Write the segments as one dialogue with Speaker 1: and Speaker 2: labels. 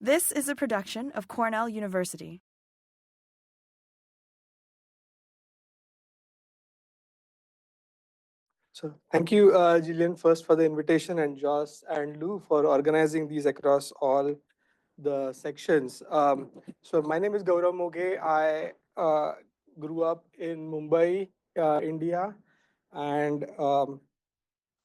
Speaker 1: This is a production of Cornell University.
Speaker 2: So thank you, Gillian, first for the invitation, and Joss and Lou for organizing these across all the sections. So my name is Gaurav Moghe. I grew up in Mumbai, India, and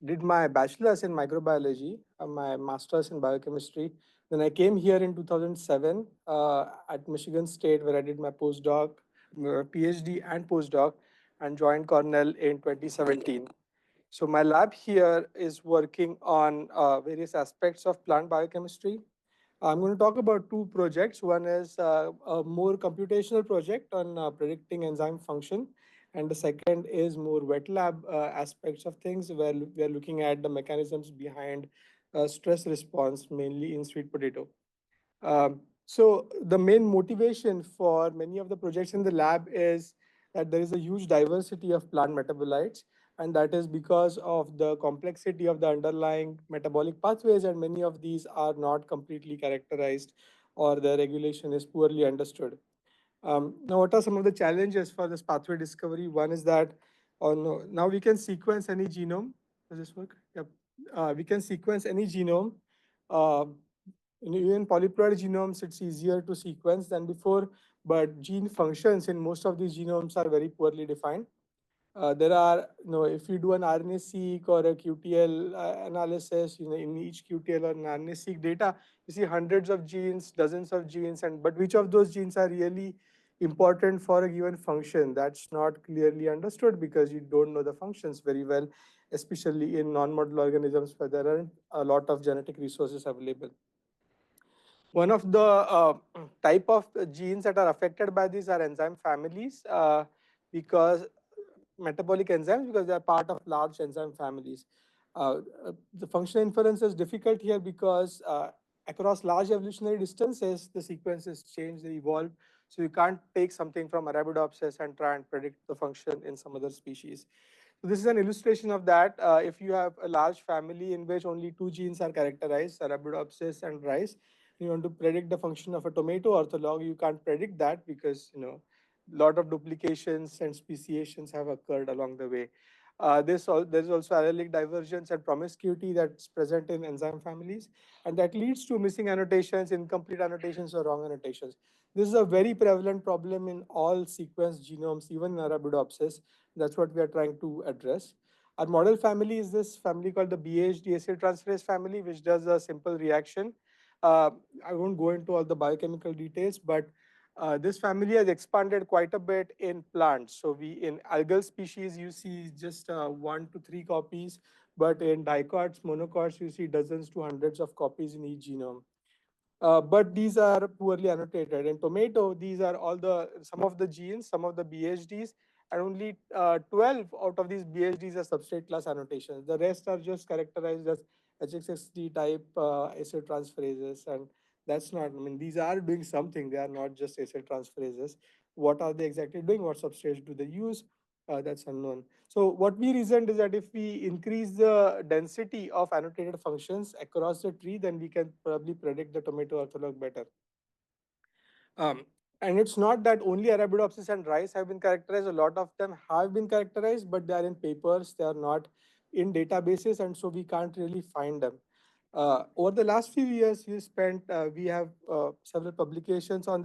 Speaker 2: did my bachelor's in microbiology, my master's in biochemistry. Then I came here in 2007 at Michigan State, where I did my postdoc, PhD, and postdoc, and joined Cornell in 2017. So my lab here is working on various aspects of plant biochemistry. I'm going to talk about two projects. One is a more computational project on predicting enzyme function, and the second is more wet lab aspects of things, where we are looking at the mechanisms behind stress response, mainly in sweet potato. So the main motivation for many of the projects in the lab is that there is a huge diversity of plant metabolites, and that is because of the complexity of the underlying metabolic pathways, and many of these are not completely characterized, or the regulation is poorly understood. Now, what are some of the challenges for this pathway discovery? One is that now we can sequence any genome. Does this work? Yep. We can sequence any genome. Uh, even polyploid genomes, it's easier to sequence than before, but gene functions in most of these genomes are very poorly defined. There are, if you do an RNA-seq or a QTL analysis, in each QTL or an RNA-seq data, you see hundreds of genes, dozens of genes, but which of those genes are really important for a given function? That's not clearly understood because you don't know the functions very well, especially in non-model organisms where there aren't a lot of genetic resources available. One of the type of genes that are affected by these are enzyme families, because metabolic enzymes, because they are part of large enzyme families. The functional inference is difficult here because across large evolutionary distances, the sequences change, they evolve. So you can't take something from Arabidopsis and try and predict the function in some other species. So this is an illustration of that. If you have a large family in which only two genes are characterized, Arabidopsis and rice, you want to predict the function of a tomato ortholog, you can't predict that because a lot of duplications and speciations have occurred along the way. There's also allelic divergence and promiscuity that's present in enzyme families, and that leads to missing annotations, incomplete annotations, or wrong annotations. This is a very prevalent problem in all sequenced genomes, even in Arabidopsis. That's what we are trying to address. Our model family is this family called the BHD acyltransferase family, which does a simple reaction. Uh, I won't go into all the biochemical details, but this family has expanded quite a bit in plants. So in algal species, you see just 1 to 3 copies, but in dicots, monocots, you see dozens to hundreds of copies in each genome. But these are poorly annotated. In tomato, these are some of the genes, some of the BHDs, and only 12 out of these BHDs are substrate class annotations. The rest are just characterized as HXXD type acyltransferases, and that's not. I mean, these are doing something. They are not just acyltransferases. What are they exactly doing? What substrates do they use? That's unknown. So what we reasoned is that if we increase the density of annotated functions across the tree, then we can probably predict the tomato ortholog better. Um, and it's not that only Arabidopsis and rice have been characterized. A lot of them have been characterized, but they are in papers. They are not in databases, and so we can't really find them. Over the last few years, we have several publications on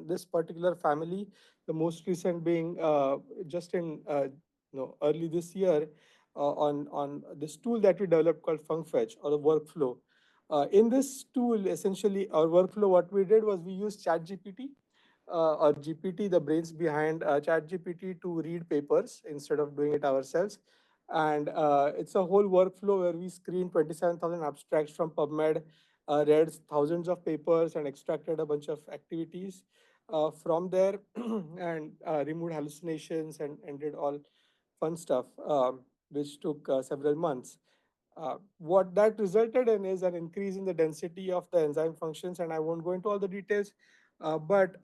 Speaker 2: this particular family. The most recent being just in early this year on this tool that we developed called FuncFetch, or the workflow. In this tool, essentially, our workflow, what we did was we used ChatGPT or GPT, the brains behind ChatGPT, to read papers instead of doing it ourselves. And it's a whole workflow where we screened 27,000 abstracts from PubMed, read thousands of papers, and extracted a bunch of activities from there, and removed hallucinations and did all fun stuff, which took several months. What that resulted in is an increase in the density of the enzyme functions, and I won't go into all the details. But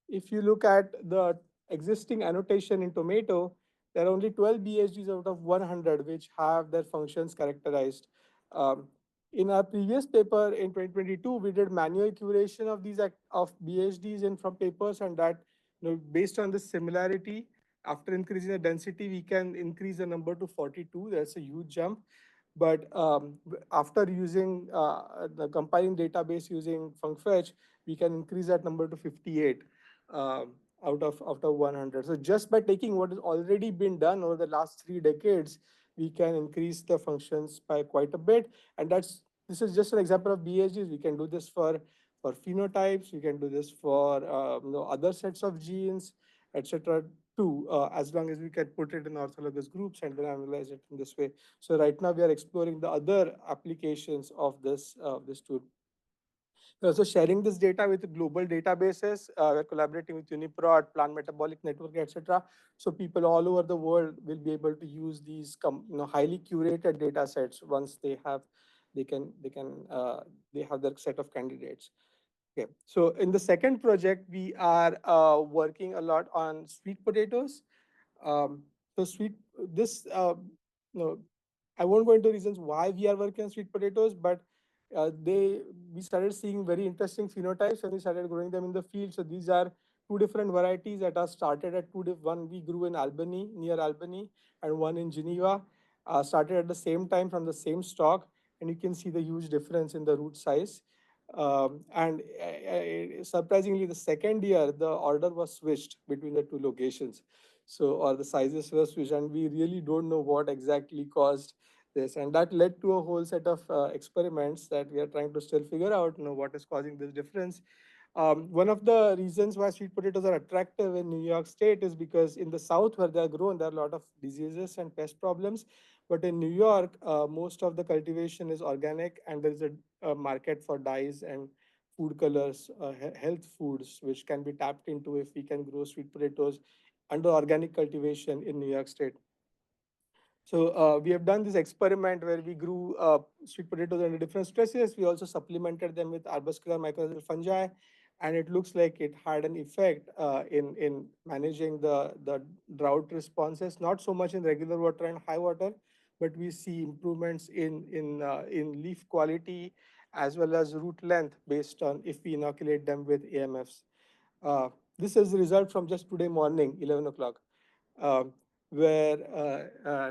Speaker 2: if you look at the existing annotation in tomato, there are only 12 BHDs out of 100 which have their functions characterized. Um, In our previous paper in 2022, we did manual curation of these of BHDs in from papers, and that, based on the similarity, after increasing the density, we can increase the number to 42. That's a huge jump. But after using the compiling database using funcfetch, we can increase that number to 58 out of 100. So just by taking what has already been done over the last 3 decades, we can increase the functions by quite a bit. And this is just an example of BHGs. We can do this for phenotypes. We can do this for other sets of genes, etc. Too, as long as we can put it in orthologous groups and then analyze it in this way. So right now we are exploring the other applications of this tool. We're also sharing this data with global databases. We're collaborating with UniProt, Plant Metabolic Network, etc. So people all over the world will be able to use these highly curated data sets once they have their set of candidates. Okay, so in the second project, we are working a lot on sweet potatoes. Um, so sweet this no, I won't go into reasons why we are working on sweet potatoes, but they we started seeing very interesting phenotypes when we started growing them in the field. So these are two different varieties that are started at one we grew in Albany, near Albany, and one in Geneva. Started at the same time from the same stock, and you can see the huge difference in the root size. And surprisingly, the second year, the order was switched between the two locations. So, or the sizes were switched, and we really don't know what exactly caused this. And that led to a whole set of experiments that we are trying to still figure out, what is causing this difference. One of the reasons why sweet potatoes are attractive in New York State is because in the South, where they are grown, there are a lot of diseases and pest problems. But in New York, most of the cultivation is organic, and there is a market for dyes and food colors, health foods, which can be tapped into if we can grow sweet potatoes under organic cultivation in New York State. So we have done this experiment where we grew sweet potatoes under different stresses. We also supplemented them with arbuscular mycorrhizal fungi, and it looks like it had an effect in managing the drought responses. Not so much in regular water and high water, but we see improvements in leaf quality as well as root length based on if we inoculate them with AMFs. This is the result from just today morning, 11 o'clock. Um, where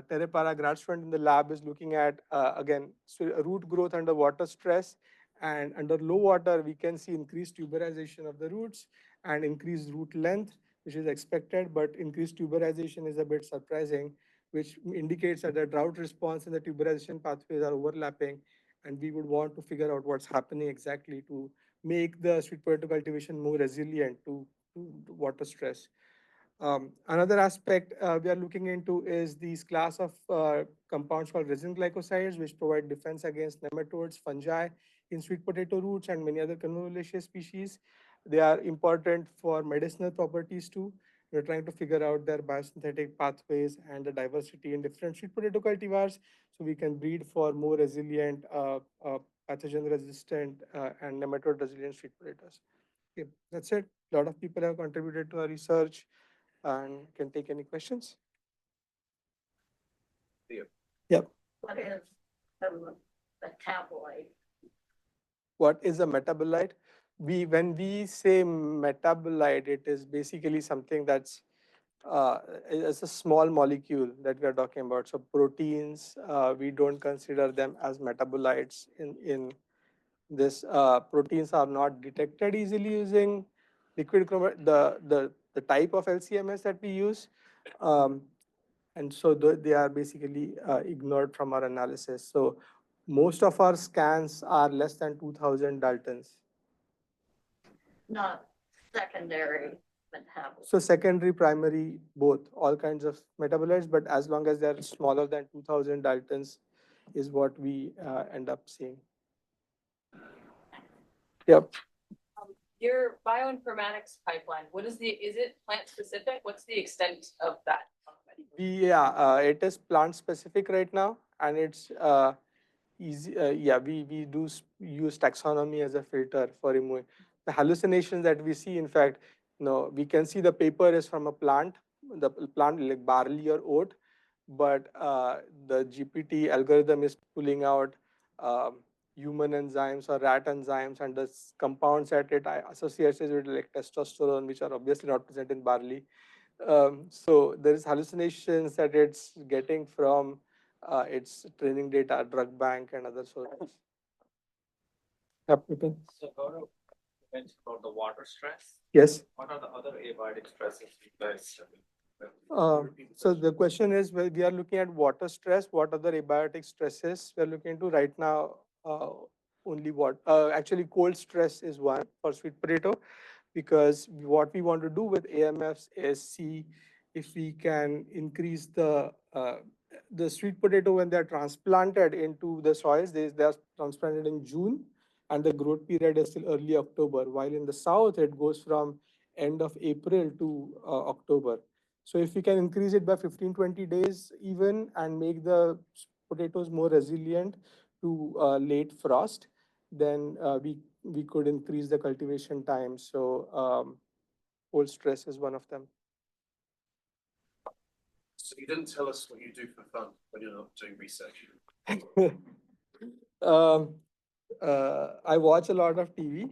Speaker 2: Tere Para grad student in the lab is looking at, again, root growth under water stress. And under low water, we can see increased tuberization of the roots and increased root length, which is expected, but increased tuberization is a bit surprising, which indicates that the drought response and the tuberization pathways are overlapping. And we would want to figure out what's happening exactly to make the sweet potato cultivation more resilient to water stress. Another aspect we are looking into is these class of compounds called resin glycosides, which provide defense against nematodes, fungi in sweet potato roots and many other convolvulaceous species. They are important for medicinal properties too. We're trying to figure out their biosynthetic pathways and the diversity in different sweet potato cultivars so we can breed for more resilient, pathogen resistant, and nematode resilient sweet potatoes. Okay, that's it. A lot of people have contributed to our research and can take any questions. Yeah.
Speaker 3: What is the metabolite?
Speaker 2: What is a metabolite? When we say metabolite, it is basically something that's it's a small molecule that we are talking about. So proteins, we don't consider them as metabolites in this. Proteins are not detected easily using liquid the type of LCMS that we use. Um, and so they are basically ignored from our analysis. So most of our scans are less than 2000 Daltons.
Speaker 3: Not secondary metabolite.
Speaker 2: So secondary, primary, both, all kinds of metabolites, but as long as they're smaller than 2000 Daltons is what we end up seeing. Yep.
Speaker 4: Your bioinformatics pipeline, is it plant specific? What's the extent of that?
Speaker 2: It is plant specific right now, and it's easy. We do use taxonomy as a filter for removing the hallucinations that we see. In fact, we can see the paper is from a plant, the plant like barley or oat, but the GPT algorithm is pulling out, human enzymes or rat enzymes, and the compounds that it associates with, like testosterone, which are obviously not present in barley. So there is hallucinations that it's getting from its training data, drug bank, and other sources. Yep, Vipan.
Speaker 5: So Gaurav, you mentioned about the water stress.
Speaker 2: Yes.
Speaker 5: What are the other abiotic stresses you guys have been?
Speaker 2: So the question is, well, we are looking at water stress. What other abiotic stresses we are looking into right now? Only what? Actually, cold stress is one for sweet potato, because what we want to do with AMFs is see if we can increase the sweet potato when they are transplanted into the soils. They are transplanted in June, and the growth period is still early October. While in the south, it goes from end of April to October. So if we can increase it by 15, 20 days even, and make the potatoes more resilient to late frost, then we could increase the cultivation time. So cold stress is one of them.
Speaker 5: So you didn't tell us what you do for fun when you're not doing research.
Speaker 2: I watch a lot of TV.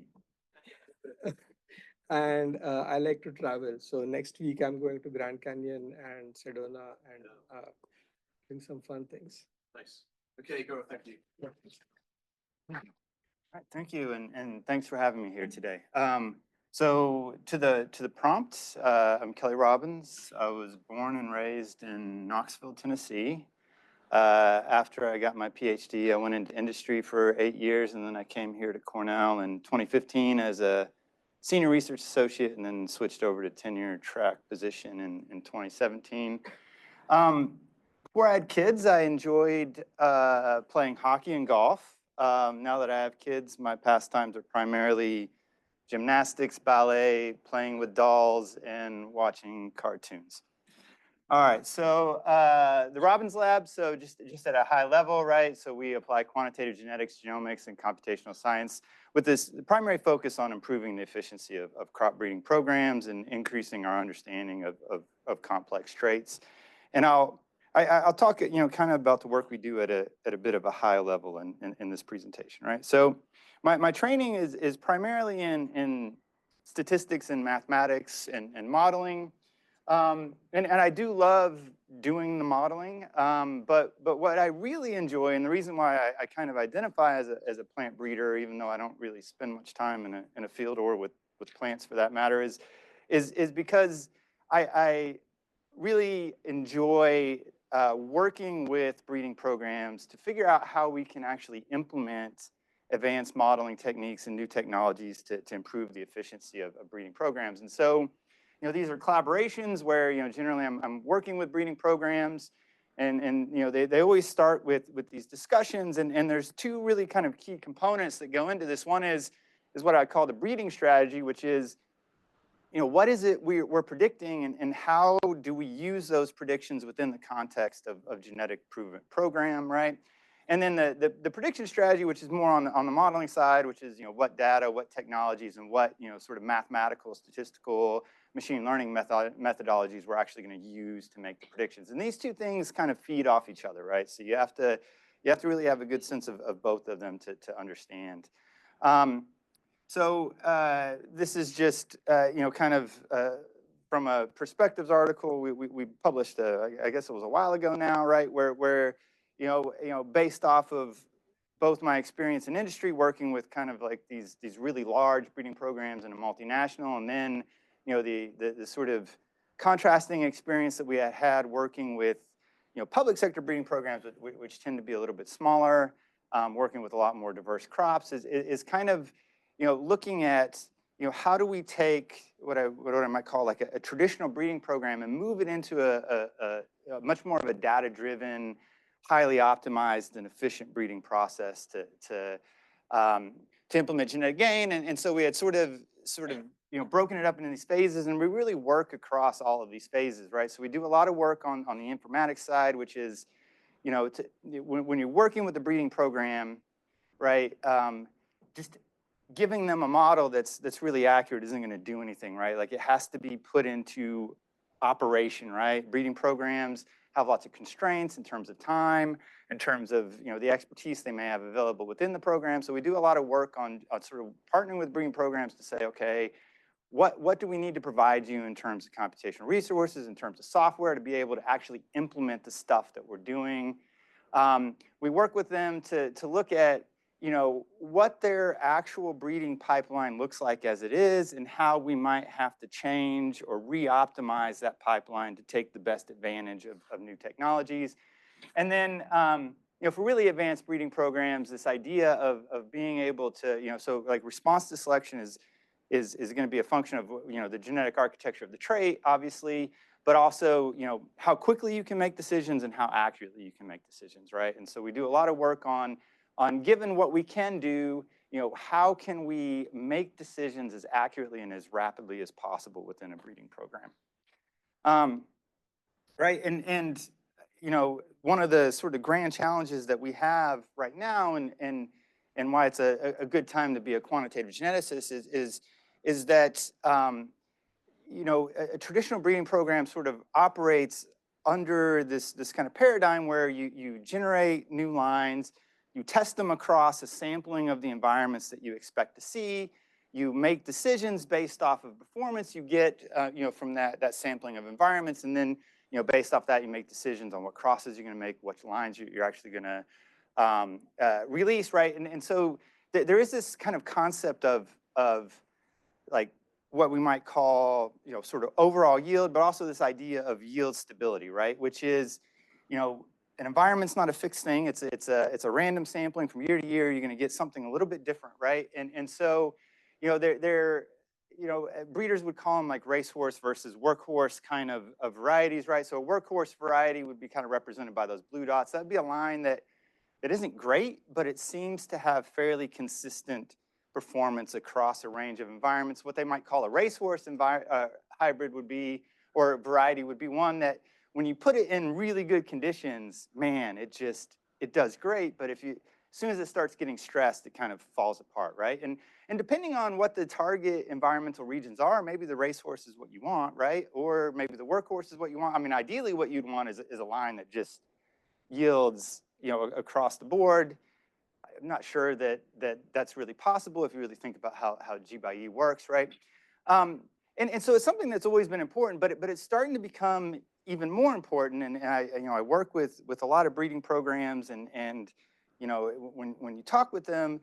Speaker 2: And I like to travel. So next week I'm going to Grand Canyon and Sedona and doing some fun things.
Speaker 5: Nice. Okay, Gaurav, thank you.
Speaker 2: Yeah.
Speaker 6: All right, thank you, and thanks for having me here today. So to the prompt, I'm Kelly Robbins. I was born and raised in Knoxville, Tennessee. After I got my PhD, I went into industry for 8 years, and then I came here to Cornell in 2015 as a senior research associate, and then switched over to tenure track position in 2017. Before I had kids, I enjoyed playing hockey and golf. Now that I have kids, my pastimes are primarily gymnastics, ballet, playing with dolls, and watching cartoons. All right, so the Robbins Lab, so just at a high level, right? So we apply quantitative genetics, genomics, and computational science with this primary focus on improving the efficiency of crop breeding programs and increasing our understanding of complex traits. And I'll talk, kind of about the work we do at a bit of a high level in this presentation, right? So my training is primarily in statistics and mathematics and modeling. And I do love doing the modeling, but what I really enjoy, and the reason why I kind of identify as a plant breeder, even though I don't really spend much time in a field or with plants for that matter, is because I really enjoy working with breeding programs to figure out how we can actually implement advanced modeling techniques and new technologies to improve the efficiency of breeding programs. And so, these are collaborations where, generally I'm working with breeding programs, and they always start with these discussions, and there's two really kind of key components that go into this. One is what I call the breeding strategy, which is, what is it we're predicting, and how do we use those predictions within the context of genetic improvement program, right? And then the prediction strategy, which is more on the modeling side, which is, what data, what technologies, and what, sort of mathematical, statistical, machine learning methodologies we're actually going to use to make the predictions. And these two things kind of feed off each other, right? So you have to really have a good sense of both of them to understand. So this is just, kind of from a perspectives article we published, I guess it was a while ago now, right? Where based off of both my experience in industry working with kind of like these really large breeding programs in a multinational, and then the sort of contrasting experience that we had working with public sector breeding programs, which tend to be a little bit smaller, working with a lot more diverse crops, is kind of looking at how do we take what I might call like a traditional breeding program and move it into a much more of a data-driven, highly optimized and efficient breeding process to implement genetic gain. And so we had sort of broken it up into these phases, and we really work across all of these phases, right? So we do a lot of work on the informatics side, which is, when you're working with the breeding program, right, just giving them a model that's really accurate isn't going to do anything, right? Like, it has to be put into operation, right? Breeding programs have lots of constraints in terms of time. in terms of, the expertise they may have available within the program. So we do a lot of work on sort of partnering with breeding programs to say, okay, what do we need to provide you in terms of computational resources, in terms of software to be able to actually implement the stuff that we're doing. We work with them to look at, what their actual breeding pipeline looks like as it is and how we might have to change or re-optimize that pipeline to take the best advantage of new technologies. And then, for really advanced breeding programs, this idea of being able to, so like response to selection is going to be a function of, the genetic architecture of the trait, obviously, but also, how quickly you can make decisions and how accurately you can make decisions, right? And so we do a lot of work on given what we can do, how can we make decisions as accurately and as rapidly as possible within a breeding program, right? And one of the sort of grand challenges that we have right now, and why it's a good time to be a quantitative geneticist is that a traditional breeding program sort of operates under this kind of paradigm where you generate new lines, you test them across a sampling of the environments that you expect to see, you make decisions based off of performance you get from that sampling of environments, and then based off that you make decisions on what crosses you're going to make, which lines you're actually going to release, right? And so there is this kind of concept of like what we might call, sort of overall yield, but also this idea of yield stability, right? Which is, an environment's not a fixed thing. It's a random sampling from year to year. You're going to get something a little bit different, right? And so, breeders would call them like racehorse versus workhorse kind of varieties, right? So a workhorse variety would be kind of represented by those blue dots. That'd be a line that isn't great, but it seems to have fairly consistent performance across a range of environments. What they might call a racehorse hybrid would be, or variety would be one that when you put it in really good conditions, man, it does great. But as soon as it starts getting stressed, it kind of falls apart, right? And depending on what the target environmental regions are, maybe the racehorse is what you want, right? Or maybe the workhorse is what you want. I mean, ideally what you'd want is a line that just yields, across the board. I'm not sure that's really possible if you really think about how G by E works, right? And so it's something that's always been important, but it's starting to become even more important. And I work with a lot of breeding programs, and when you talk with them,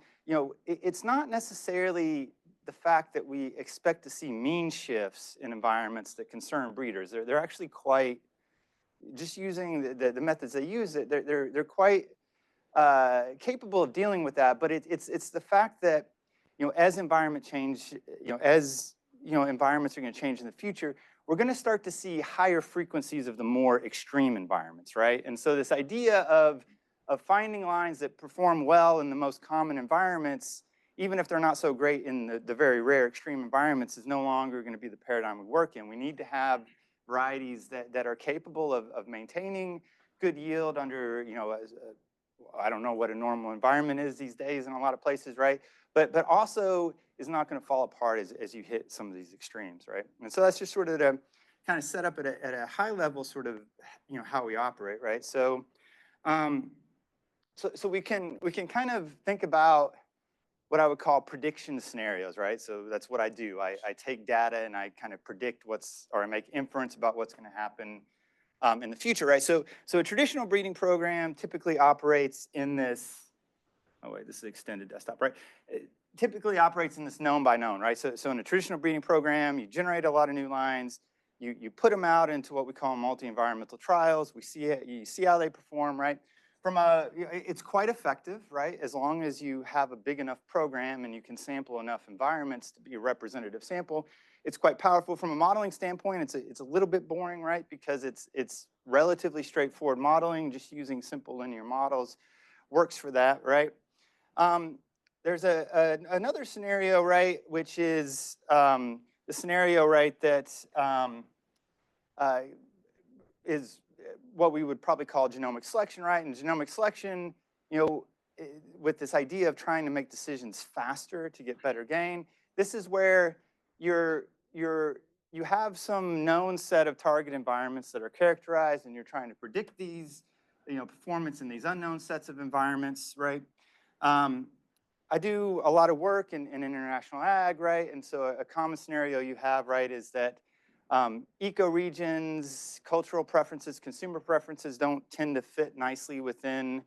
Speaker 6: it's not necessarily the fact that we expect to see mean shifts in environments that concern breeders. They're actually quite, just using the methods they use, they're quite capable of dealing with that. But it's the fact that as environment change, as environments are going to change in the future, we're going to start to see higher frequencies of the more extreme environments, right? And so this idea of finding lines that perform well in the most common environments, even if they're not so great in the very rare extreme environments, is no longer going to be the paradigm we work in. We need to have varieties that are capable of maintaining good yield under, I don't know what a normal environment is these days in a lot of places, right? But also is not going to fall apart as you hit some of these extremes, right? And so that's just sort of to kind of set up at a high level, sort of, how we operate, right? So, so we can kind of think about what I would call prediction scenarios, right? So that's what I do. I take data and I kind of predict or I make inference about what's going to happen in the future, right? So a traditional breeding program typically operates in this. Oh wait, this is extended desktop, right? It typically operates in this known by known, right? So in a traditional breeding program, you generate a lot of new lines, you put them out into what we call multi-environmental trials. You see how they perform, right? It's quite effective, right? As long as you have a big enough program and you can sample enough environments to be a representative sample, it's quite powerful. From a modeling standpoint, it's a little bit boring, right? Because it's relatively straightforward modeling, just using simple linear models works for that, right? There's another scenario, right, which is the scenario, right, that is what we would probably call genomic selection, right? And genomic selection, with this idea of trying to make decisions faster to get better gain, this is where you have some known set of target environments that are characterized, and you're trying to predict these performance in these unknown sets of environments, right? I do a lot of work in international ag, right? And so a common scenario you have, right, is that ecoregions, cultural preferences, consumer preferences don't tend to fit nicely within,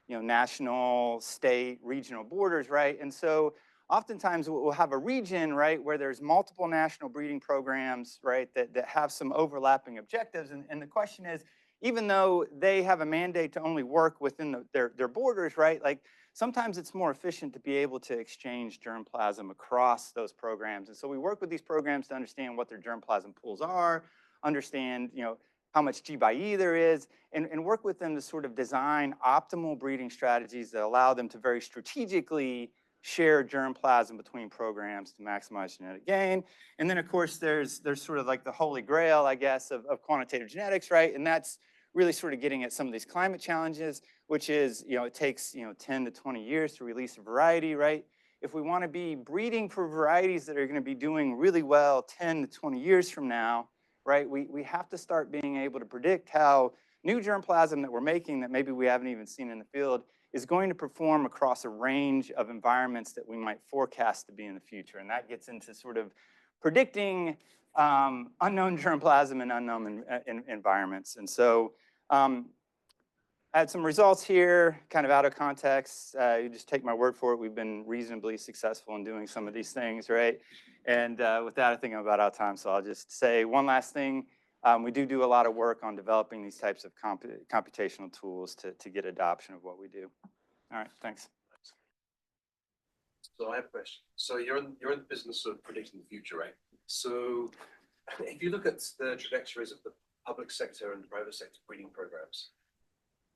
Speaker 6: national, state, regional borders, right? And so oftentimes we'll have a region, right, where there's multiple national breeding programs, right, that have some overlapping objectives. And the question is, even though they have a mandate to only work within their borders, right, like sometimes it's more efficient to be able to exchange germplasm across those programs. And so we work with these programs to understand what their germplasm pools are, understand, how much G by E there is, and work with them to sort of design optimal breeding strategies that allow them to very strategically share germplasm between programs to maximize genetic gain. And then, of course, there's sort of like the holy grail, I guess, of quantitative genetics, right? And that's really sort of getting at some of these climate challenges, which is, it takes, 10 to 20 years to release a variety, right? If we want to be breeding for varieties that are going to be doing really well 10 to 20 years from now, right, we have to start being able to predict how new germplasm that we're making that maybe we haven't even seen in the field is going to perform across a range of environments that we might forecast to be in the future. And that gets into sort of predicting unknown germplasm in unknown environments. And so I had some results here, kind of out of context. You just take my word for it. We've been reasonably successful in doing some of these things, right? And with that, I think I'm about out of time. So I'll just say one last thing. We do a lot of work on developing these types of computational tools to get adoption of what we do. All right, thanks.
Speaker 5: So I have a question. So you're in the business of predicting the future, right? So if you look at the trajectories of the public sector and private sector breeding programs,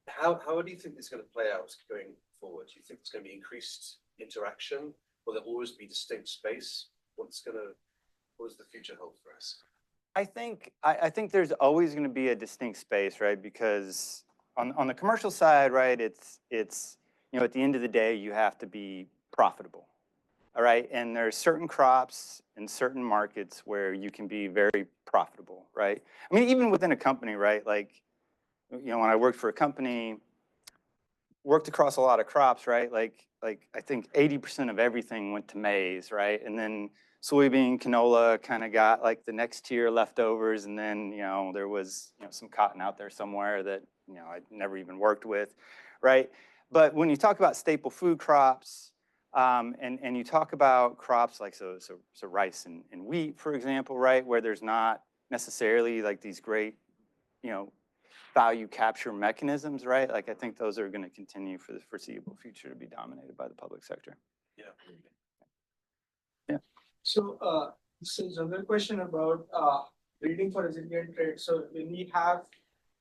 Speaker 5: how do you think it's going to play out going forward? Do you think it's going to be increased interaction? Will there always be distinct space? What does the future hold for us?
Speaker 6: I think there's always going to be a distinct space, right? Because on the commercial side, right, it's at the end of the day, you have to be profitable, all right? And there are certain crops in certain markets where you can be very profitable, right? I mean, even within a company, right? Like, when I worked for a company, worked across a lot of crops, right? Like I think 80% of everything went to maize, right? And then soybean, canola kind of got like the next tier leftovers, and then there was some cotton out there somewhere that I'd never even worked with, right? But when you talk about staple food crops, and you talk about crops like so rice and wheat, for example, right, where there's not necessarily like these great value capture mechanisms, right? Like I think those are going to continue for the foreseeable future to be dominated by the public sector.
Speaker 5: Yeah.
Speaker 6: Yeah.
Speaker 2: So this is another question about breeding for resilient traits. So when we have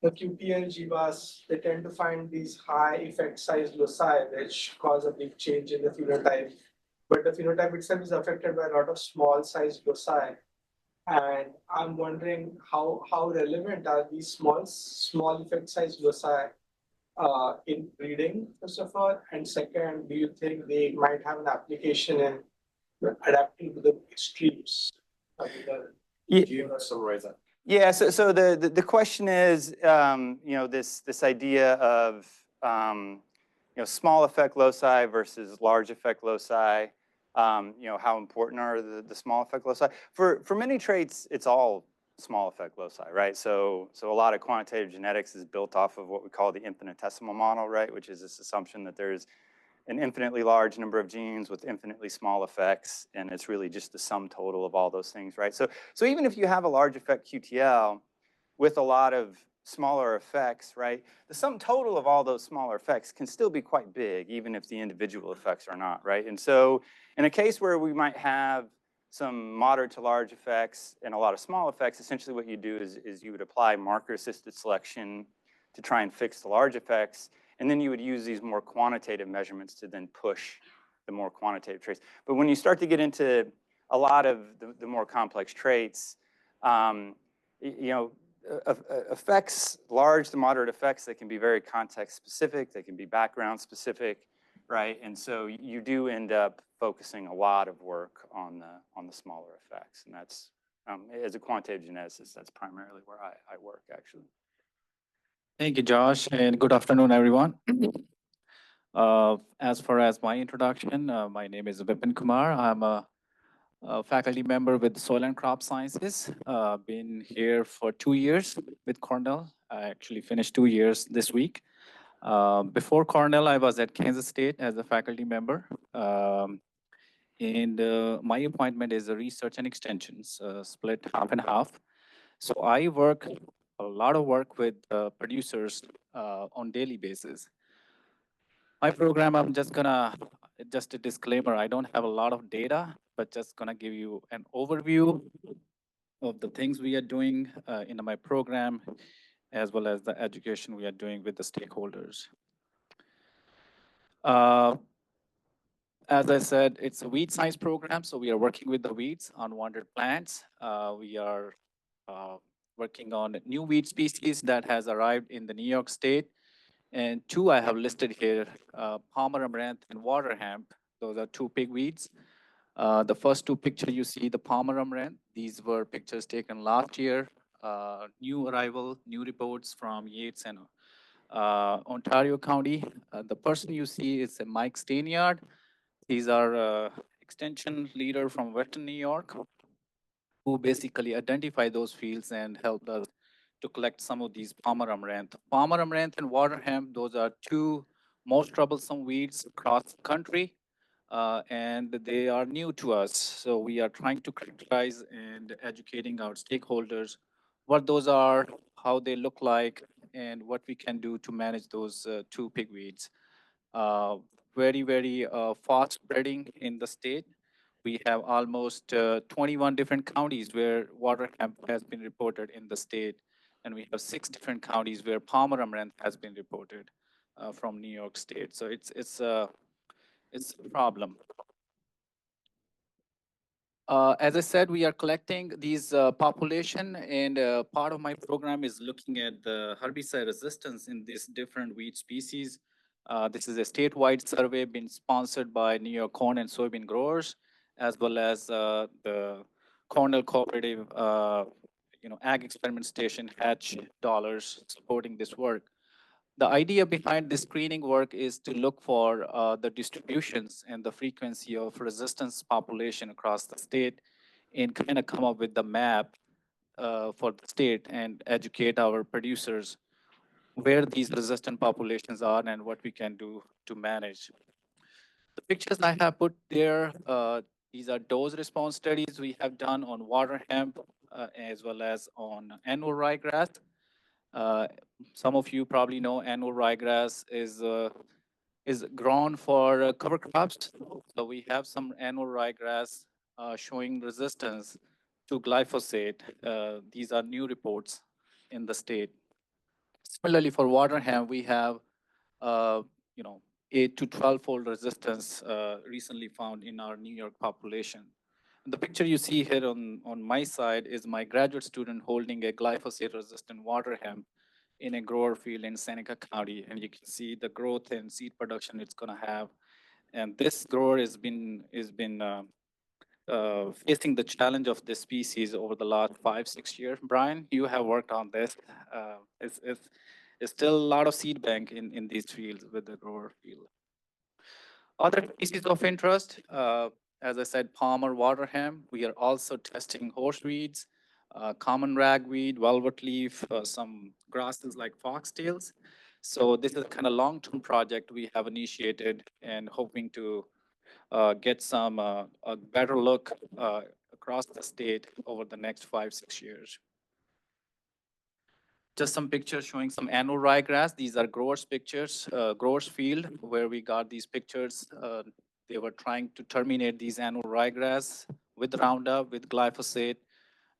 Speaker 2: the QPL GBAS, they tend to find these high effect size loci, which cause a big change in the phenotype. But the phenotype itself is affected by a lot of small size loci. And I'm wondering how relevant are these small effect size loci in breeding, first of all, and second, do you think they might have an application in adapting to the extremes?
Speaker 6: Yeah.
Speaker 5: Do you want to summarize that?
Speaker 6: Yeah. So the question is, this idea of small effect loci versus large effect loci. How important are the small effect loci? For many traits, it's all small effect loci, right? So a lot of quantitative genetics is built off of what we call the infinitesimal model, right? Which is this assumption that there's an infinitely large number of genes with infinitely small effects, and it's really just the sum total of all those things, right? So even if you have a large effect QTL with a lot of smaller effects, right? The sum total of all those smaller effects can still be quite big, even if the individual effects are not, right? And so in a case where we might have some moderate to large effects and a lot of small effects, essentially what you do is you would apply marker-assisted selection to try and fix the large effects, and then you would use these more quantitative measurements to then push the more quantitative traits. But when you start to get into a lot of the more complex traits, effects, large to moderate effects, that can be very context specific, they can be background specific, right? And so you do end up focusing a lot of work on the smaller effects, and that's as a quantitative geneticist, that's primarily where I work actually.
Speaker 7: Thank you, Josh, and good afternoon, everyone. As far as my introduction, my name is Vipan Kumar. I'm a faculty member with Soil and Crop Sciences. Been here for 2 years with Cornell. I actually finished 2 years this week. Before Cornell, I was at Kansas State as a faculty member. And my appointment is a research and extensions, split half and half. So I work a lot of work with producers on daily basis. My program, I'm just gonna, just a disclaimer, I don't have a lot of data, but just gonna give you an overview of the things we are doing in my program, as well as the education we are doing with the stakeholders. As I said, it's a weed science program, so we are working with the weeds on wandered plants. We are working on new weed species that has arrived in the New York State. And two I have listed here, Palmer amaranth and water hemp. Those are two big weeds. The first two pictures you see, the Palmer amaranth, these were pictures taken last year. New arrival, new reports from Yates and Ontario County. The person you see is Mike Stainyard. He's our extension leader from Western New York, who basically identify those fields and helped us to collect some of these Palmer amaranth. Palmer amaranth and water hemp, those are two most troublesome weeds across the country, and they are new to us. So we are trying to characterize and educating our stakeholders what those are, how they look like, and what we can do to manage those two pigweeds. Very fast spreading in the state. We have almost 21 different counties where water hemp has been reported in the state, and we have 6 different counties where Palmer amaranth has been reported from New York State. So it's a problem. As I said, we are collecting these population, and part of my program is looking at the herbicide resistance in these different weed species. This is a statewide survey being sponsored by New York corn and soybean growers, as well as the Cornell Cooperative, Ag Experiment Station Hatch dollars supporting this work. The idea behind this screening work is to look for the distributions and the frequency of resistance population across the state and kind of come up with the map for the state and educate our producers where these resistant populations are and what we can do to manage. The pictures I have put there, these are dose response studies we have done on water hemp as well as on annual ryegrass. Some of you probably know annual ryegrass is grown for cover crops. So we have some annual ryegrass showing resistance to glyphosate. These are new reports in the state. Similarly, for water hemp, we have 8 to 12-fold resistance recently found in our New York population. And the picture you see here on my side is my graduate student holding a glyphosate-resistant water hemp in a grower field in Seneca County, and you can see the growth and seed production it's going to have. And this grower has been facing the challenge of this species over the last 5-6 years. Brian, you have worked on this. It's still a lot of seed bank in these fields with the grower field. Other species of interest, as I said, Palmer water hemp. We are also testing horseweeds, common ragweed, velvet leaf, some grasses like foxtails. So this is a kind of long-term project we have initiated and hoping to get some a better look across the state over the next 5-6 years. Just some pictures showing some annual ryegrass. These are growers' pictures, growers' field, where we got these pictures. They were trying to terminate these annual ryegrass with Roundup, with glyphosate,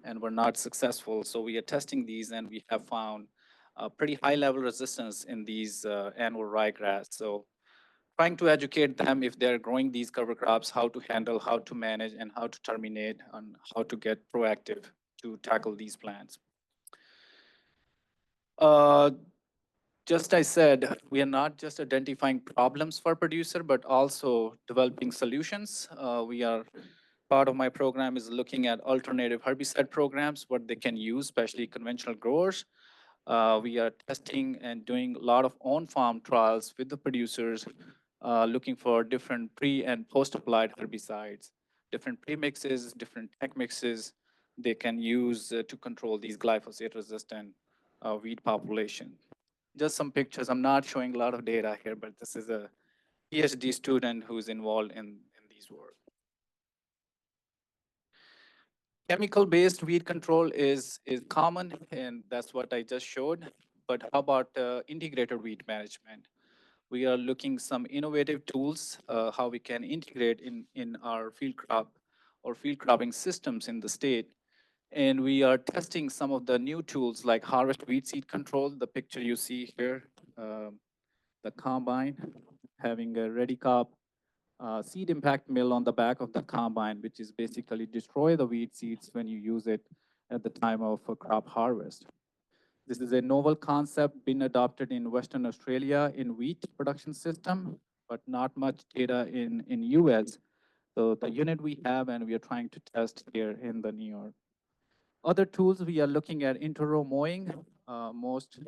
Speaker 7: and were not successful. So we are testing these, and we have found a pretty high level resistance in these annual ryegrass. So trying to educate them if they're growing these cover crops, how to handle, how to manage, and how to terminate, and how to get proactive to tackle these plants. Just I said, we are not just identifying problems for producer, but also developing solutions. Part of my program is looking at alternative herbicide programs, what they can use, especially conventional growers. We are testing and doing a lot of on-farm trials with the producers, looking for different pre and post-applied herbicides, different premixes, different tech mixes they can use to control these glyphosate-resistant weed population. Just some pictures. I'm not showing a lot of data here, but this is a PhD student who's involved in these work. Chemical-based weed control is common, and that's what I just showed. But how about integrated weed management? We are looking some innovative tools, how we can integrate in our field crop or field cropping systems in the state. And we are testing some of the new tools like harvest weed seed control, the picture you see here, the combine, having a ready crop seed impact mill on the back of the combine, which is basically destroy the weed seeds when you use it at the time of a crop harvest. This is a novel concept been adopted in Western Australia in wheat production system, but not much data in US. So the unit we have and we are trying to test here in the New York. Other tools we are looking at interrow mowing, most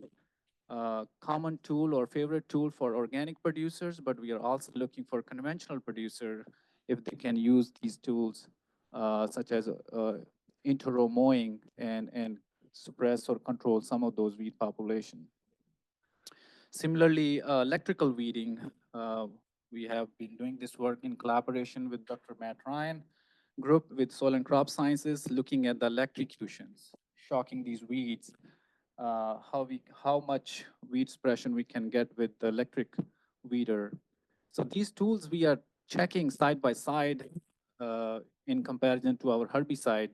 Speaker 7: common tool or favorite tool for organic producers, but we are also looking for conventional producer if they can use these tools such as interrow mowing and suppress or control some of those weed population. Similarly, electrical weeding, we have been doing this work in collaboration with Dr. Matt Ryan group with Soil and Crop Sciences, looking at the electrocutions, shocking these weeds, how much weed suppression we can get with the electric weeder. So these tools we are checking side by side in comparison to our herbicide,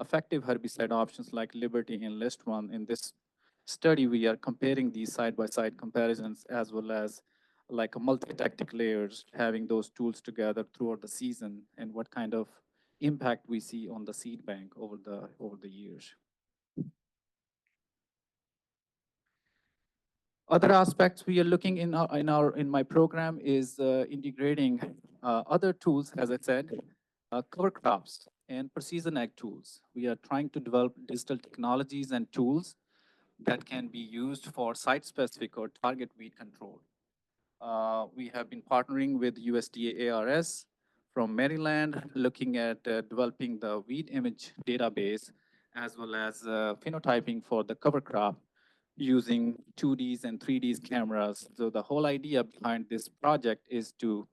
Speaker 7: effective herbicide options like Liberty and List One. In this study, we are comparing these side by side comparisons as well as like a multi-tactic layers, having those tools together throughout the season and what kind of impact we see on the seed bank over the years. Other aspects we are looking in my program is integrating other tools, as I said, cover crops and precision ag tools. We are trying to develop digital technologies and tools that can be used for site-specific or target weed control. We have been partnering with USDA ARS from Maryland, looking at developing the weed image database, as well as phenotyping for the cover crop using 2Ds and 3Ds cameras. So the whole idea behind this project is to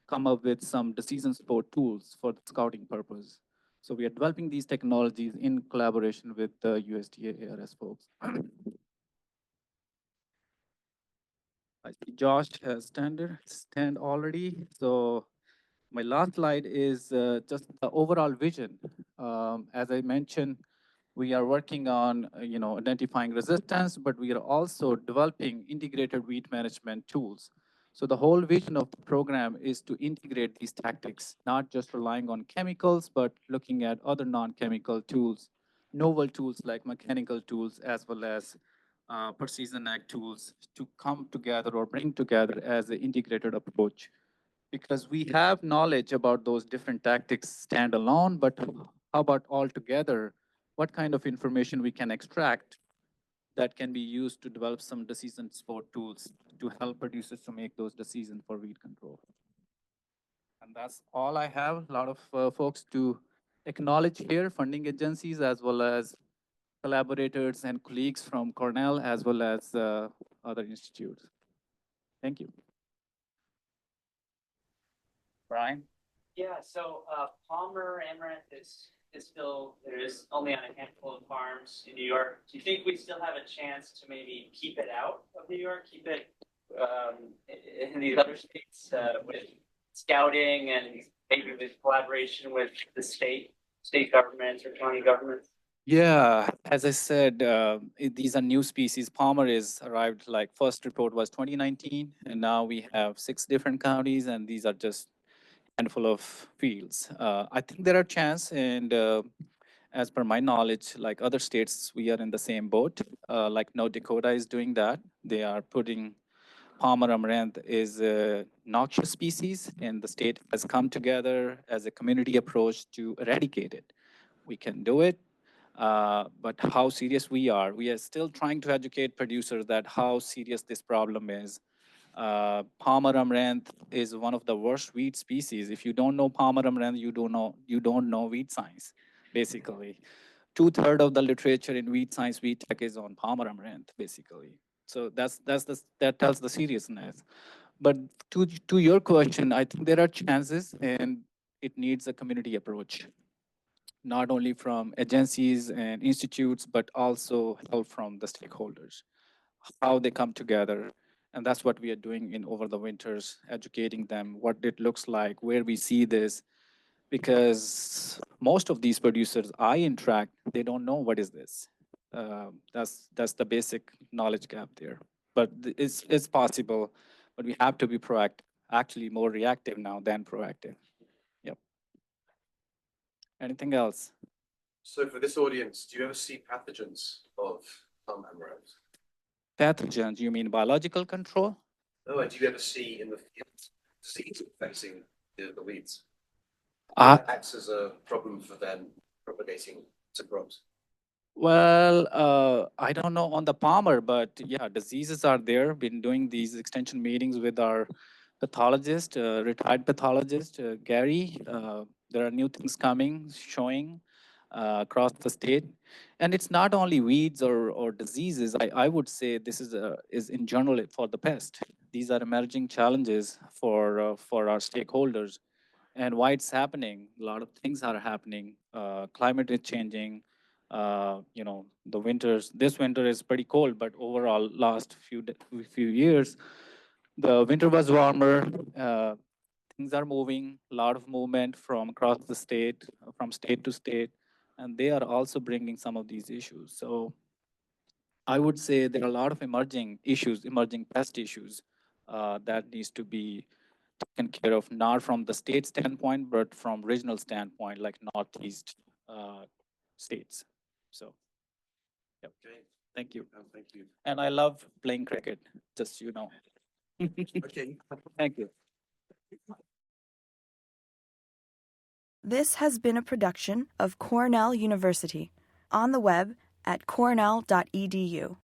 Speaker 7: come up with some decision support tools for the scouting purpose. So we are developing these technologies in collaboration with the USDA ARS folks. I see Josh has stand already. So my last slide is just the overall vision. As I mentioned, we are working on identifying resistance, but we are also developing integrated weed management tools. So the whole vision of the program is to integrate these tactics, not just relying on chemicals, but looking at other non-chemical tools, novel tools like mechanical tools, as well as precision ag tools to come together or bring together as an integrated approach. Because we have knowledge about those different tactics standalone, but how about all together? What kind of information we can extract that can be used to develop some decision support tools to help producers to make those decisions for weed control. And that's all I have. A lot of folks to acknowledge here, funding agencies, as well as collaborators and colleagues from Cornell, as well as other institutes. Thank you. Brian?
Speaker 8: Yeah, so Palmer Amaranth is still, there is only on a handful of farms in New York. Do you think we still have a chance to maybe keep it out of New York, keep it in these other states with scouting and maybe with collaboration with the state governments or county governments?
Speaker 7: Yeah, as I said, these are new species. Palmer is arrived, like first report was 2019, and now we have 6 different counties, and these are just handful of fields. I think there are chance, and as per my knowledge, like other states, we are in the same boat. Like North Dakota is doing that. They are putting Palmer amaranth is a noxious species, and the state has come together as a community approach to eradicate it. We can do it. But how serious we are still trying to educate producers that how serious this problem is. Palmer amaranth is one of the worst weed species. If you don't know Palmer amaranth, you don't know weed science, basically. 2/3 of the literature in weed science, weed tech is on Palmer amaranth, basically. So that tells the seriousness. But to your question, I think there are chances, and it needs a community approach, not only from agencies and institutes, but also help from the stakeholders, how they come together. And that's what we are doing in over the winters, educating them what it looks like, where we see this, because most of these producers I interact, they don't know what is this. That's the basic knowledge gap there. But it's possible, but we have to be proactive, actually more reactive now than proactive. Yep. Anything else?
Speaker 5: So for this audience, do you ever see pathogens of amaranth?
Speaker 7: Pathogens, you mean biological control?
Speaker 5: No, and do you ever see in the field disease affecting the weeds?
Speaker 7: Uh,
Speaker 5: That acts as a problem for them propagating to crops.
Speaker 7: Well, I don't know on the Palmer, but yeah, diseases are there. Been doing these extension meetings with our pathologist, retired pathologist, Gary. There are new things coming, showing across the state. And it's not only weeds or diseases. I would say this is in general for the pest. These are emerging challenges for our stakeholders. And why it's happening, a lot of things are happening. Climate is changing. The winters, this winter is pretty cold, but overall last few years, the winter was warmer. Things are moving, a lot of movement from across the state, from state to state, and they are also bringing some of these issues. So I would say there are a lot of emerging issues, emerging pest issues that needs to be taken care of, not from the state standpoint, but from regional standpoint, like Northeast states. So, yep.
Speaker 5: Okay,
Speaker 7: Thank you.
Speaker 5: thank you.
Speaker 7: And I love playing cricket, just you know.
Speaker 5: Okay.
Speaker 7: Thank you.
Speaker 1: This has been a production of Cornell University, on the web at cornell.edu.